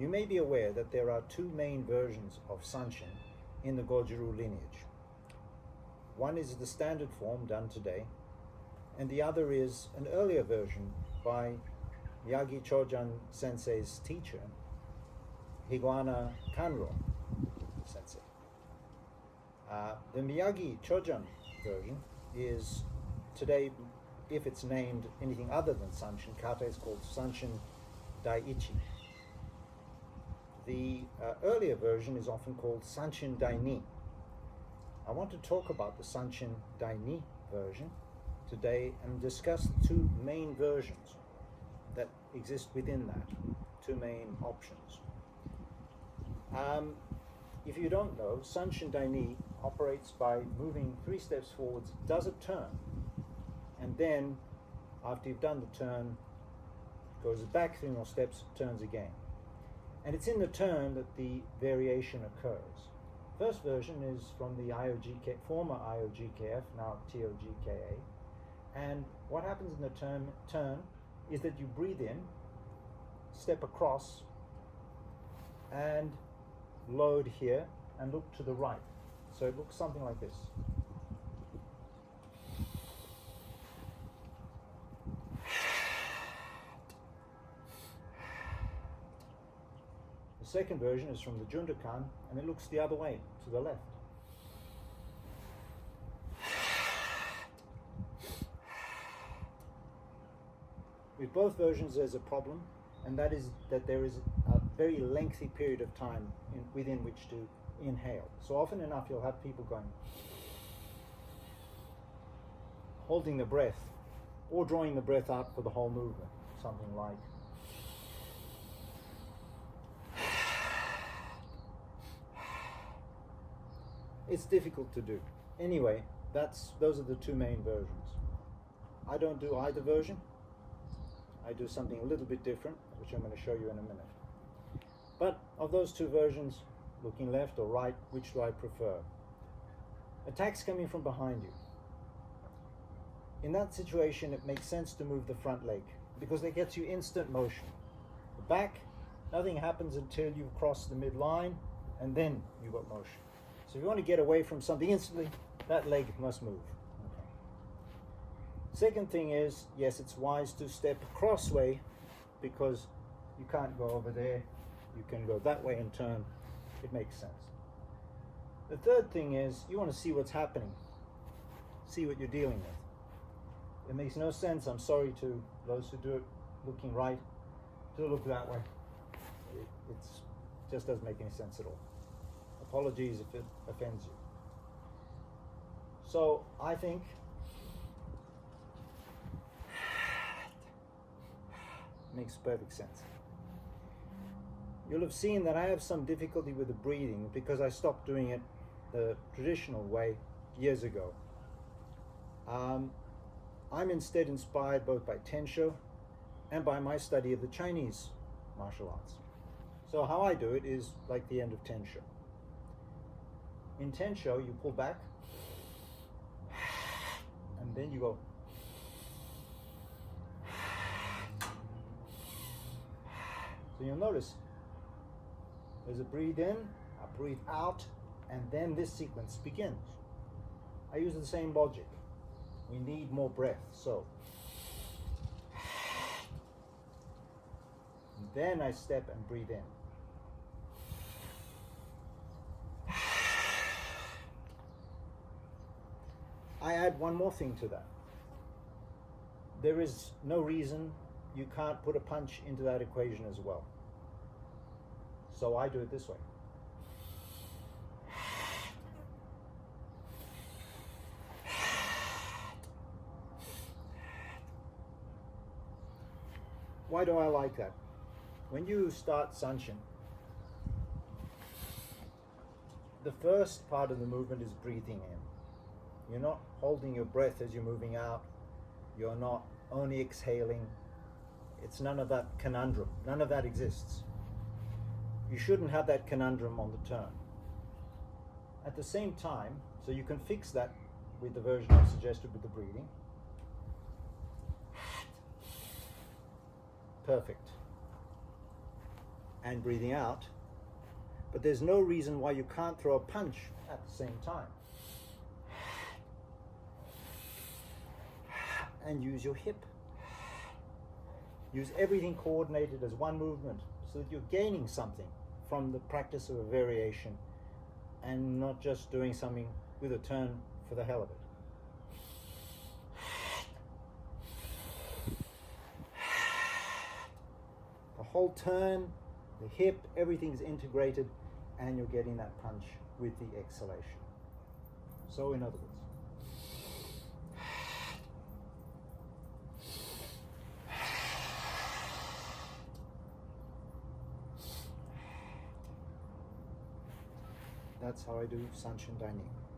You may be aware that there are two main versions of Sanchin in the Goju-Ryu lineage. One is the standard form done today, and the other is an earlier version by Miyagi Chojan Sensei's teacher, Higuana Kanro Sensei. The Miyagi Chojan version is today, if it's named anything other than Sanchin kata, is called Sanchin Dai Ichi. The earlier version is often called Sanchin Dai Ni. I want to talk about the Sanchin Dai Ni version today and discuss the two main versions that exist within that, two main options. If you don't know, Sanchin Dai Ni operates by moving 3 steps forwards, does a turn, and then after you've done the turn, goes back 3 more steps, turns again. And it's in the turn that the variation occurs. First version is from the former IOGKF, now TOGKA. And what happens in the turn is that you breathe in, step across, and load here, and look to the right. So it looks something like this. The second version is from the Jundakan, and it looks the other way, to the left. With both versions there's a problem, and that is that there is a very lengthy period of time within which to inhale. So often enough you'll have people going, holding the breath, or drawing the breath out for the whole movement, something like it's difficult to do. Anyway, those are the two main versions. I don't do either version. I do something a little bit different, which I'm going to show you in a minute. But of those two versions, looking left or right, which do I prefer? Attacks coming from behind you. In that situation, it makes sense to move the front leg because it gets you instant motion. The back, nothing happens until you've crossed the midline, and then you've got motion. So if you want to get away from something instantly, that leg must move. Okay. Second thing is, yes, it's wise to step crossway because you can't go over there. You can go that way and turn. It makes sense. The third thing is, you want to see what's happening. See what you're dealing with. It makes no sense, I'm sorry to those who do it looking right, to look that way. It just doesn't make any sense at all. Apologies if it offends you. So I think makes perfect sense. You'll have seen that I have some difficulty with the breathing because I stopped doing it the traditional way years ago. I'm instead inspired both by Tensho and by my study of the Chinese martial arts. So how I do it is like the end of Tensho. In Tensho, you pull back, and then you go. So you'll notice, there's a breathe in, a breathe out, and then this sequence begins. I use the same logic. We need more breath, so. And then I step and breathe in. I add one more thing to that. There is no reason you can't put a punch into that equation as well. So I do it this way. Why do I like that? When you start Sanchin, the first part of the movement is breathing in. You're not holding your breath as you're moving out. You're not only exhaling. It's none of that conundrum. None of that exists. You shouldn't have that conundrum on the turn. At the same time, so you can fix that with the version I've suggested with the breathing. Perfect. and breathing out, but there's no reason why you can't throw a punch at the same time. And use your hip. Use everything coordinated as one movement so that you're gaining something from the practice of a variation and not just doing something with a turn for the hell of it. The whole turn, the hip, everything's integrated and you're getting that punch with the exhalation. So in other words, that's how I do Sanchin Dai Ni.